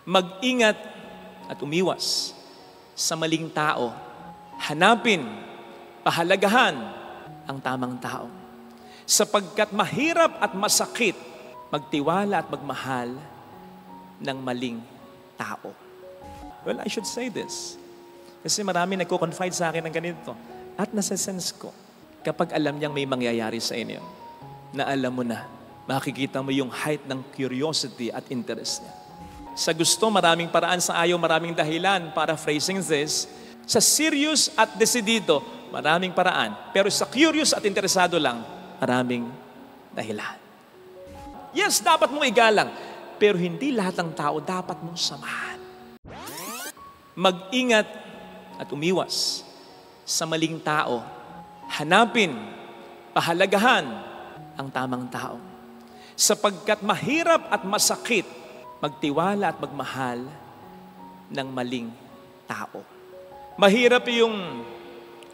Mag-ingat at umiwas sa maling tao. Hanapin, pahalagahan ang tamang tao. Sapagkat mahirap at masakit magtiwala at magmahal ng maling tao. Well, I should say this. Kasi marami nagko-confide sa akin ng ganito. At nasa-sense ko, kapag alam niyang may mangyayari sa inyo, na alam mo na, makikita mo yung height ng curiosity at interest niya. Sa gusto, maraming paraan. Sa ayaw, maraming dahilan. Paraphrasing this, sa serious at desidido, maraming paraan. Pero sa curious at interesado lang, maraming dahilan. Yes, dapat mong igalang. Pero hindi lahat ng tao dapat mong samahan. Mag-ingat at umiwas sa maling tao. Hanapin, pahalagahan ang tamang tao. Sapagkat mahirap at masakit magtiwala at magmahal ng maling tao. Mahirap yung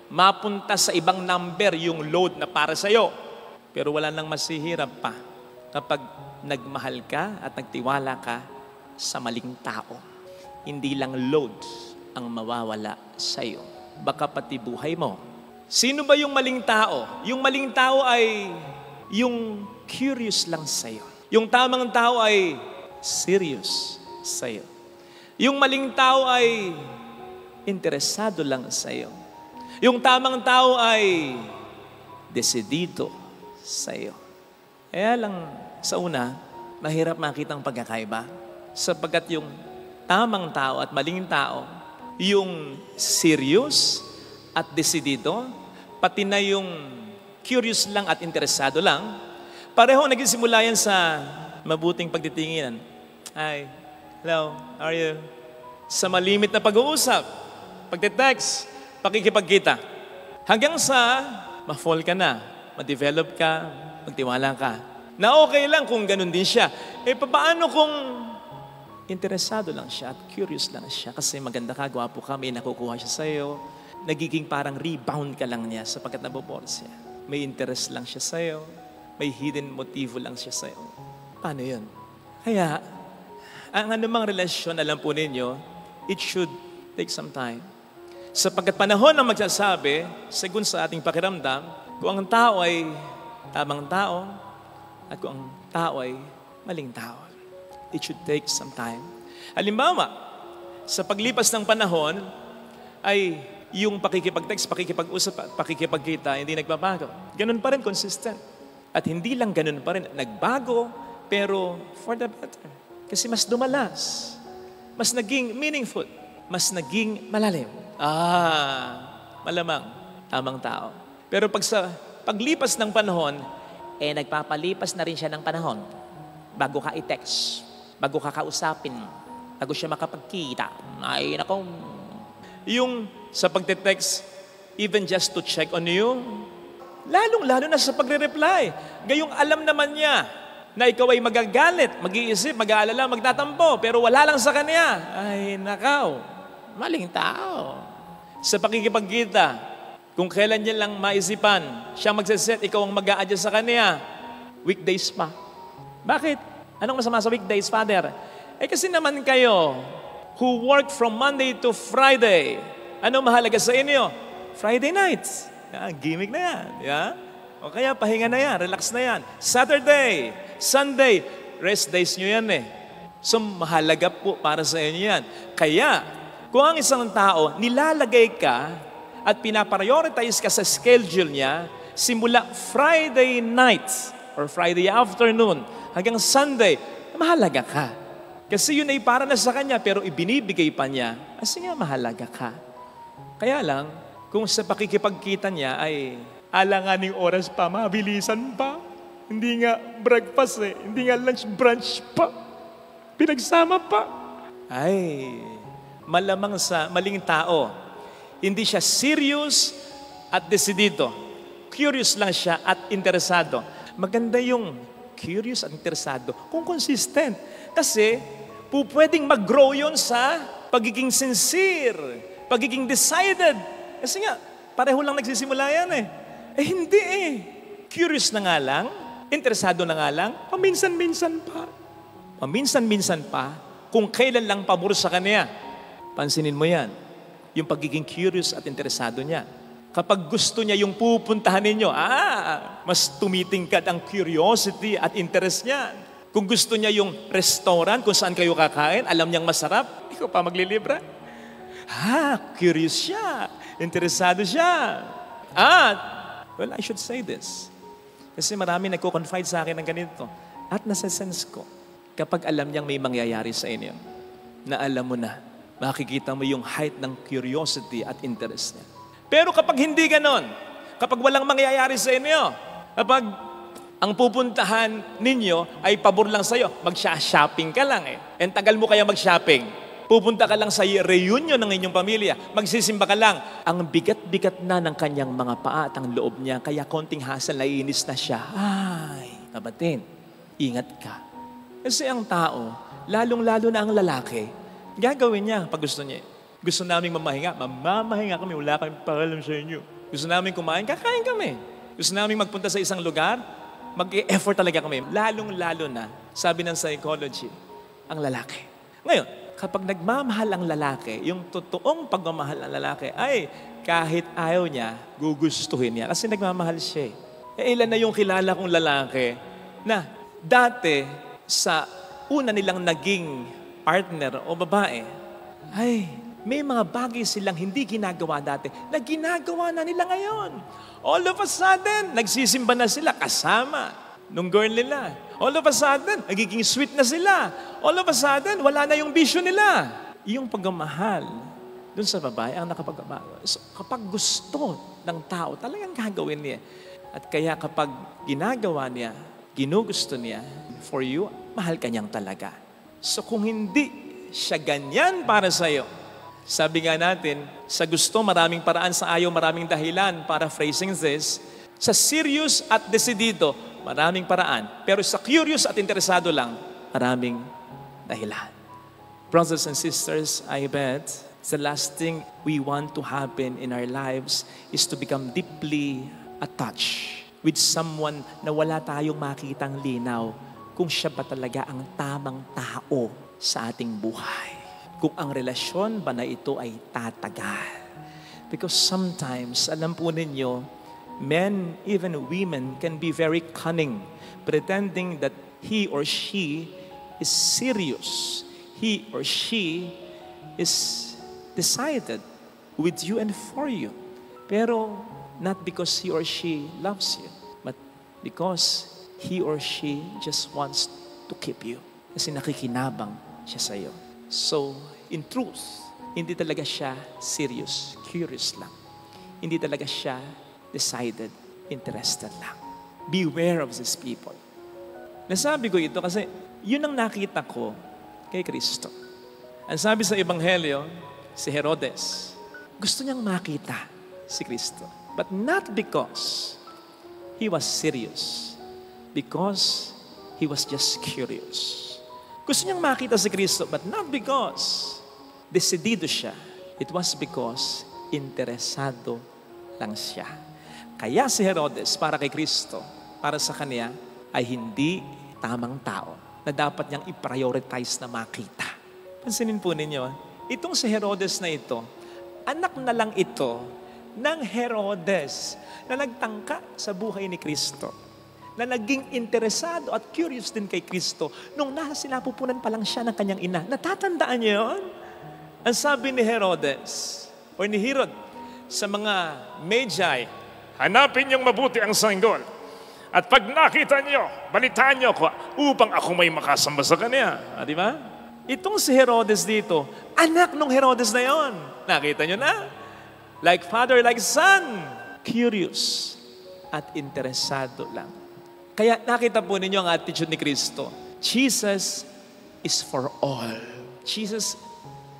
mapunta sa ibang number yung load na para sa'yo. Pero wala nang masihirap pa kapag nagmahal ka at nagtiwala ka sa maling tao. Hindi lang load ang mawawala sa'yo. Baka pati buhay mo. Sino ba yung maling tao? Yung maling tao ay yung curious lang sa'yo. Yung tamang tao ay serious sa'yo. Yung maling tao ay interesado lang sa'yo. Yung tamang tao ay desidido sa'yo. Kaya lang sa una, mahirap makita ang pagkakaiba. Sapagkat yung tamang tao at maling tao, yung serious at desidido, pati na yung curious lang at interesado lang, pareho nagsisimula yan sa mabuting pagtitinginan. Hi, hello, how are you? Sa malimit na pag-uusap, pagte-text, pakikipagkita. Hanggang sa ma-fall ka na, ma-develop ka, magtiwala ka. Na okay lang kung ganun din siya. Paano kung interesado lang siya at curious lang siya kasi maganda ka, gwapo ka, may nakukuha siya sa'yo, nagiging parang rebound ka lang niya sapagkat nabobor siya. May interest lang siya sa'yo, may hidden motivo lang siya sa'yo. Paano yun? Kaya, ang anumang relasyon, alam po ninyo, it should take some time. Sapagkat panahon ang magsasabi, segun sa ating pakiramdam, kung ang tao ay tamang tao at kung ang tao ay maling tao. It should take some time. Halimbawa, sa paglipas ng panahon, ay yung pakikipag-text, pakikipag-usap, pakikipagkita, hindi nagbabago. Ganun pa rin, consistent. At hindi lang ganun pa rin, nagbago, pero for the better. Kasi mas dumalas, mas naging meaningful, mas naging malalim. Malamang, tamang tao. Pero pag sa paglipas ng panahon, nagpapalipas na rin siya ng panahon bago ka i-text, bago ka kausapin, bago siya makapagkita. Ay, nako. Yung sa pagte-text, even just to check on you, lalong-lalo na sa pagre-reply. Gayong alam naman niya na ikaw ay magagalit, mag-iisip, mag-aalala, magtatampo, pero wala lang sa kanya. Ay, nakaw. Maling tao. Sa pakikipagkita, kung kailan niya lang maisipan, siya magsaset, ikaw ang mag-a-adjust sa kanya. Weekdays pa. Bakit? Anong masama sa weekdays, Father? Kasi naman kayo, who work from Monday to Friday, ano mahalaga sa inyo? Friday nights. Gimmick na yan. Yeah? O kaya pahinga na yan, relax na yan. Saturday, Sunday, rest days nyo yan So mahalaga po para sa inyo yan. Kaya, kung ang isang tao, nilalagay ka at pinaprioritize ka sa schedule niya, simula Friday night or Friday afternoon hanggang Sunday, mahalaga ka. Kasi yun ay para na sa kanya, pero ibinibigay pa niya, kasi nga mahalaga ka. Kaya lang, kung sa pakikipagkita niya ay alanganing oras pa, mabilisan pa. Hindi nga breakfast hindi nga lunch, brunch pa. Pinagsama pa. Ay, malamang sa maling tao. Hindi siya serious at desidido. Curious lang siya at interesado. Maganda yung curious at interesado kung consistent. Kasi, pwedeng mag-grow yun sa pagiging sincere, pagiging decided. Kasi nga, pareho lang nagsisimula yan hindi Curious na nga lang, interesado na nga lang, paminsan-minsan pa. Paminsan-minsan pa, kung kailan lang pabor sa kanya. Pansinin mo yan, yung pagiging curious at interesado niya. Kapag gusto niya yung pupuntahan ninyo, mas tumitingkad ang curiosity at interest niya. Kung gusto niya yung restaurant kung saan kayo kakain, alam niyang masarap, ikaw pa maglilibra. Curious siya, interesado siya. Well, I should say this. Kasi marami nagko-confide sa akin ng ganito. At nasa-sense ko, kapag alam niyang may mangyayari sa inyo, na alam mo na, makikita mo yung height ng curiosity at interest niya. Pero kapag hindi ganon, kapag walang mangyayari sa inyo, kapag ang pupuntahan ninyo ay pabor lang sa'yo, mag-shopping ka lang And tagal mo kaya mag-shopping. Pupunta ka lang sa reunion ng inyong pamilya, magsisimba ka lang. Ang bigat-bigat na ng kanyang mga paa at ang loob niya, kaya konting hassle, naiinis na siya. Kapatid, ingat ka. Kasi ang tao, lalong-lalo na ang lalaki, gagawin niya pag gusto niya. Gusto namin mamahinga, mamamahinga kami, wala kami pakalam sa inyo. Gusto namin kumain, kakain kami. Gusto namin magpunta sa isang lugar, mag-e-effort talaga kami. Lalong-lalo na, sabi ng psychology, ang lalaki. Ngayon, kapag nagmamahal ang lalaki, yung totoong pagmamahal ng lalaki, ay kahit ayaw niya, gugustuhin niya. Kasi nagmamahal siya. Ilan na yung kilala kong lalaki na dati sa una nilang naging partner o babae, ay may mga bagay silang hindi ginagawa dati na ginagawa na nila ngayon. All of a sudden, nagsisimba na sila kasama nung girl nila. All of a sudden, nagiging sweet na sila. All of a sudden, wala na yung bisyo nila. Yung pagmamahal dun sa babae ang nakapagbabago. So, kapag gusto ng tao, talagang gagawin niya. At kaya kapag ginagawa niya, ginugusto niya for you, mahal ka niyang talaga. So kung hindi siya ganyan para sa'yo, sabi nga natin, sa gusto maraming paraan, sa ayaw maraming dahilan, paraphrasing this, sa serious at desidido, maraming paraan. Pero sa curious at interesado lang, maraming dahilan. Brothers and sisters, I bet the last thing we want to happen in our lives is to become deeply attached with someone na wala tayong makitang linaw kung siya ba talaga ang tamang tao sa ating buhay. Kung ang relasyon ba na ito ay tatagal. Because sometimes, alam po ninyo, men, even women, can be very cunning, pretending that he or she is serious. He or she is decided with you and for you. Pero not because he or she loves you, but because he or she just wants to keep you. Kasi nakikinabang siya sa iyo. So, in truth, hindi talaga siya serious, curious lang. Hindi talaga siya decided, interested lang. Beware of these people. Nasabi ko ito kasi yun ang nakita ko kay Kristo. Ang sabi sa Ebanghelyo, si Herodes, gusto niyang makita si Kristo. But not because he was serious. Because he was just curious. Gusto niyang makita si Kristo, but not because desidido siya. It was because interesado lang siya. Kaya si Herodes, para kay Kristo, para sa kanya, ay hindi tamang tao na dapat niyang i-prioritize na makita. Pansinin po ninyo, itong si Herodes na ito, anak na lang ito ng Herodes na nagtangka sa buhay ni Kristo, na naging interesado at curious din kay Kristo nung nasa sinapupunan pa lang siya ng kanyang ina. Natatandaan niyo yun? Ang sabi ni Herodes, o ni Herod, sa mga Magi, hanapin niyong mabuti ang sanggol. At pag nakita niyo, balitaan niyo ako upang ako may makasamba sa kanya. Di ba? Itong si Herodes dito, anak nung Herodes na yon. Nakita niyo na? Like father, like son. Curious at interesado lang. Kaya nakita po ninyo ang attitude ni Kristo. Jesus is for all. Jesus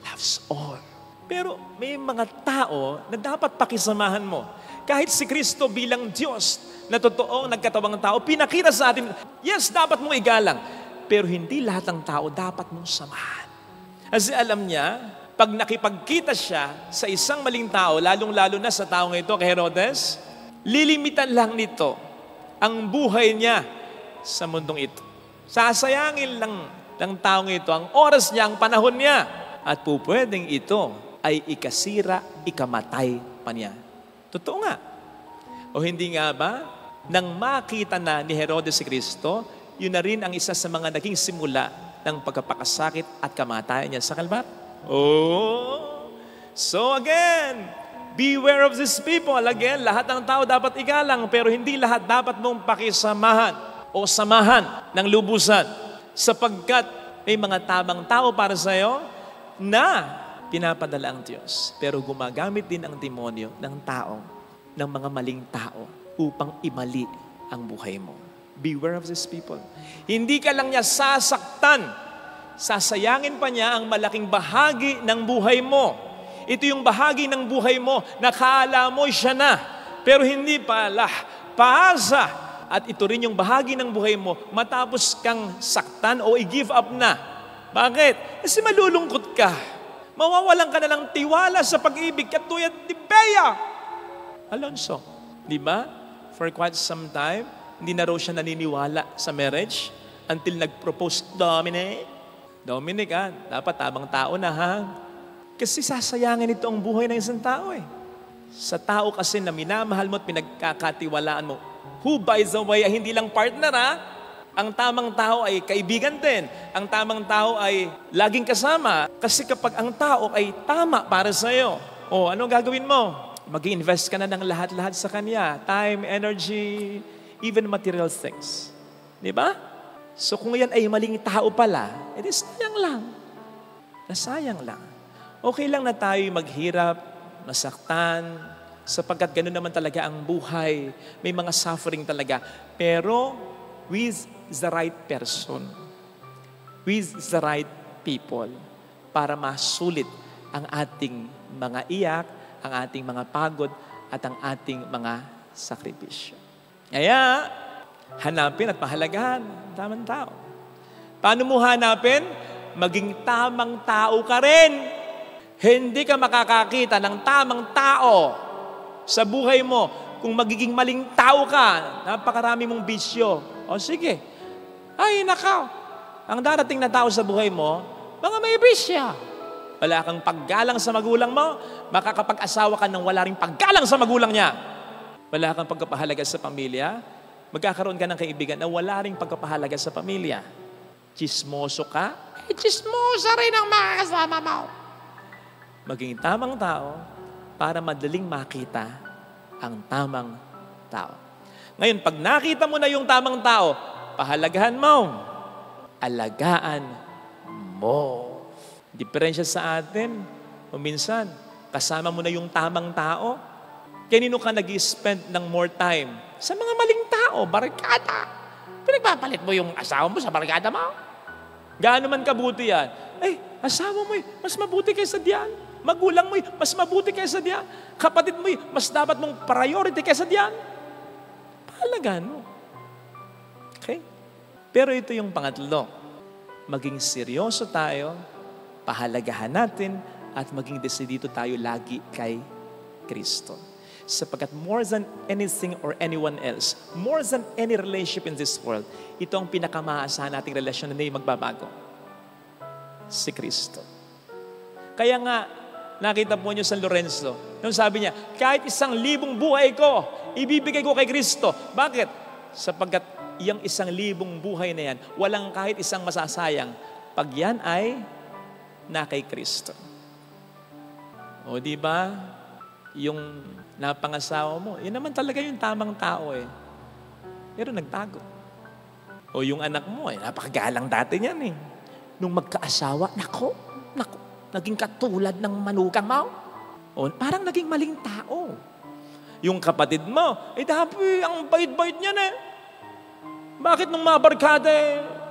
loves all. Pero may mga tao na dapat pakisamahan mo. Kahit si Kristo bilang Diyos na totoong nagkatawang tao, pinakita sa atin, yes, dapat mong igalang. Pero hindi lahat ng tao dapat mong samahan. Kasi alam niya, pag nakipagkita siya sa isang maling tao, lalong-lalo na sa taong ito, kay Herodes, lilimitan lang nito ang buhay niya sa mundong ito. Sasayangin lang ng taong ito, ang oras niya, ang panahon niya. At pupwedeng ito ay ikasira, ikamatay pa niya. Totoo nga. O hindi nga ba? Nang makita na ni Herodes si Kristo, yun na rin ang isa sa mga naging simula ng pagkapakasakit at kamatayan niya sa Kalbar. Oh! So again, beware of these people. Again, lahat ng tao dapat igalang, pero hindi lahat dapat mong pakisamahan o samahan ng lubusan. Sapagkat may mga tamang tao para sa iyo na pinapadala ang Diyos. Pero gumagamit din ang demonyo ng tao, ng mga maling tao, upang imali ang buhay mo. Beware of these people. Hindi ka lang niya sasaktan. Sasayangin pa niya ang malaking bahagi ng buhay mo. Ito yung bahagi ng buhay mo na akala mo siya na. Pero hindi pala. Paasa. At ito rin yung bahagi ng buhay mo matapos kang saktan o i-give up na. Bakit? Kasi malulungkot ka. Mawawalan ka na ng tiwala sa pag-ibig. Katulad ni Bea Alonso. Di ba? For quite some time, hindi na raw siya naniniwala sa marriage until nag-propose Dominic, dapat tamang tao na, ha? Kasi sasayangin ito ang buhay ng isang tao, eh. Sa tao kasi na minamahal mo at pinagkakatiwalaan mo, who, by the way, ay hindi lang partner, ha? Ang tamang tao ay kaibigan din. Ang tamang tao ay laging kasama. Kasi kapag ang tao ay tama para sa'yo, anong gagawin mo? Mag-i-invest ka na ng lahat-lahat sa kanya. Time, energy, even material things. Di ba? So kung yan ay maling tao pala, edi sayang lang. Nasayang lang. Okay lang na tayo maghirap, masaktan, sapagkat gano'n naman talaga ang buhay. May mga suffering talaga. Pero with the right person, with the right people, para masulit ang ating mga iyak, ang ating mga pagod, at ang ating mga sakripisyo. Kaya, hanapin at pahalagahan ang tamang tao. Paano mo hanapin? Maging tamang tao ka rin. Hindi ka makakakita ng tamang tao sa buhay mo kung magiging maling tao ka. Napakarami mong bisyo. O sige. Ay, nakaw. Ang darating na tao sa buhay mo, mga may bisya. Wala kang paggalang sa magulang mo, makakapag-asawa ka nang wala ring paggalang sa magulang niya. Wala kang pagkapahalaga sa pamilya, magkakaroon ka ng kaibigan na wala ring pagkapahalaga sa pamilya. Chismoso ka, chismosa rin ang makakasama mo. Maging tamang tao para madaling makita ang tamang tao. Ngayon, pag nakita mo na yung tamang tao, pahalagahan mo, alagaan mo. Diferensya sa atin, minsan, kasama mo na yung tamang tao, kanino ka nag-spend ng more time? Sa mga maling tao, barkada. Pinagpapalit mo yung asawa mo sa barkada mo. Gaano man kabuti yan? Asawa mo mas mabuti kaysa diyan. Magulang mo mas mabuti kaysa diyan. Kapatid mo mas dapat mong priority kaysa diyan. Pahalagaan mo. Okay? Pero ito yung pangatlo. Maging seryoso tayo, pahalagahan natin, at maging desidido tayo lagi kay Kristo. Sapagkat more than anything or anyone else, more than any relationship in this world, ito ang pinakamaasahan nating relasyon na hindi magbabago. Si Kristo. Kaya nga, nakita po niyo San Lorenzo, nung sabi niya, kahit 1,000 buhay ko, ibibigay ko kay Kristo. Bakit? Sapagkat yung 1,000 buhay na yan, walang kahit isang masasayang pag yan ay na kay Kristo. O di ba? Yung napangasawa mo, yun naman talaga yung tamang tao eh. Pero nagtago. O yung anak mo, napakagalang dati niyan eh. Nung magkaasawa, nako, naging katulad ng manugang mo. O parang naging maling tao. Yung kapatid mo, dapat ang bait-bait niyan eh. Bakit nung mabarkada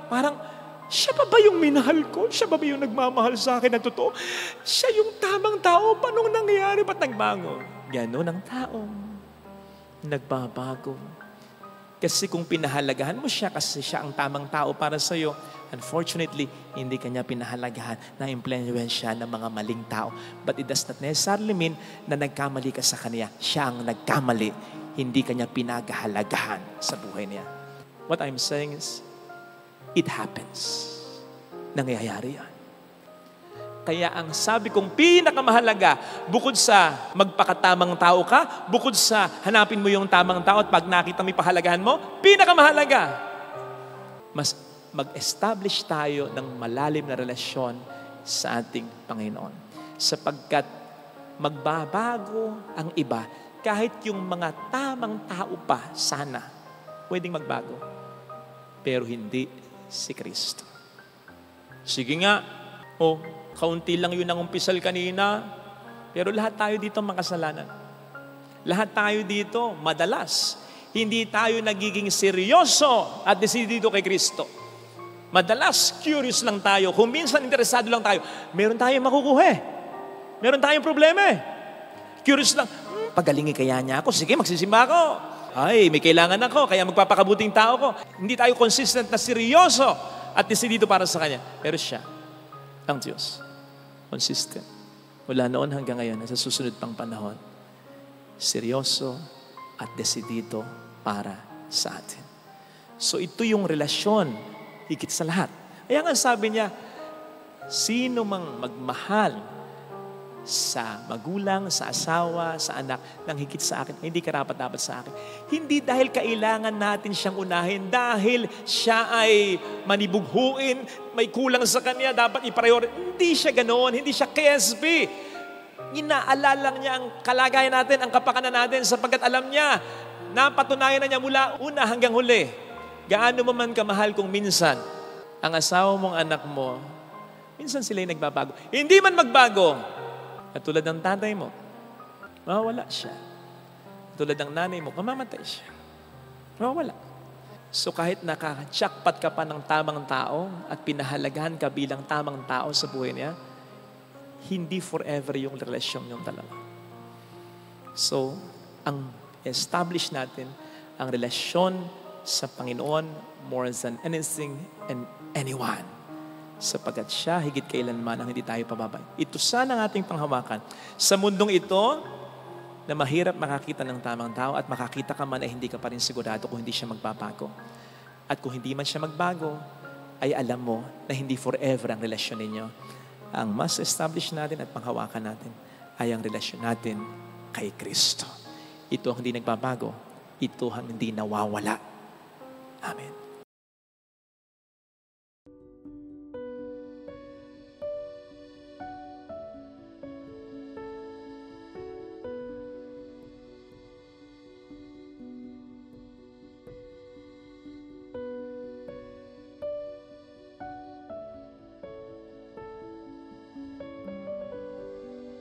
parang, siya pa ba yung minahal ko? Siya pa ba yung nagmamahal sa akin na totoo? Siya yung tamang tao. Paano nangyayari? Ba't nagbago? Ganon ang tao. Nagbabago. Kasi kung pinahalagahan mo siya kasi siya ang tamang tao para sa'yo, unfortunately, hindi kanya pinahalagahan na impluensya ng mga maling tao. But it does not necessarily mean na nagkamali ka sa kanya. Siya ang nagkamali. Hindi kanya pinahalagahan sa buhay niya. What I'm saying is, it happens. nangyayari yan. Kaya ang sabi kong pinakamahalaga, bukod sa magpakatamang tao ka, bukod sa hanapin mo yung tamang tao at pag nakita mo yung pahalagahan mo, pinakamahalaga, mas mag-establish tayo ng malalim na relasyon sa ating Panginoon. Sapagkat magbabago ang iba, kahit yung mga tamang tao pa sana, pwedeng magbago. Pero hindi si Kristo. Sige nga, kaunti lang yun ang umpisal kanina, pero lahat tayo dito makasalanan. Lahat tayo dito, madalas, hindi tayo nagiging seryoso at desidido kay Kristo. Madalas, curious lang tayo. Kung minsan interesado lang tayo, meron tayong makukuha eh. Meron tayong problema eh. Curious lang, pagalingin kaya niya ako? Sige, magsisimba ako. Ay, may kailangan ako, kaya magpapakabuting tao ko. Hindi tayo consistent na seryoso at desidido para sa Kanya. Pero siya, ang Diyos, consistent. Mula noon hanggang ngayon, sa susunod pang panahon, seryoso at desidido para sa atin. So ito yung relasyon, higit sa lahat. Kaya nga sabi niya, sino mang magmahal sa magulang, sa asawa, sa anak, nang higit sa akin, hindi karapat-dapat sa akin. Hindi dahil kailangan natin siyang unahin, dahil siya ay manibughuin, may kulang sa kanya, dapat i-priority. Hindi siya ganoon, hindi siya KSB. Inaalala niya ang kalagayan natin, ang kapakanan natin, sapagkat alam niya, napatunayan na niya mula una hanggang huli. Gaano mo man kamahal kung minsan, ang asawa mong anak mo, minsan sila'y nagbabago. Hindi man magbago, katulad ng tatay mo, mawawala siya. Katulad ng nanay mo, mamamatay siya. Mawawala. So kahit nakachakpat ka pa ng tamang tao at pinahalagahan ka bilang tamang tao sa buhay niya, hindi forever yung relasyon yung dalawa. So, ang establish natin, ang relasyon sa Panginoon more than anything and anyone. Sapagkat siya, higit kailanman ang hindi tayo pababay. Ito sana ang ating panghawakan. Sa mundong ito, na mahirap makakita ng tamang tao at makakita ka man ay hindi ka pa rin sigurado kung hindi siya magbabago. At kung hindi man siya magbago, ay alam mo na hindi forever ang relasyon ninyo. Ang mas establish natin at panghawakan natin ay ang relasyon natin kay Kristo. Ito ang hindi nagbabago. Ito ang hindi nawawala. Amen.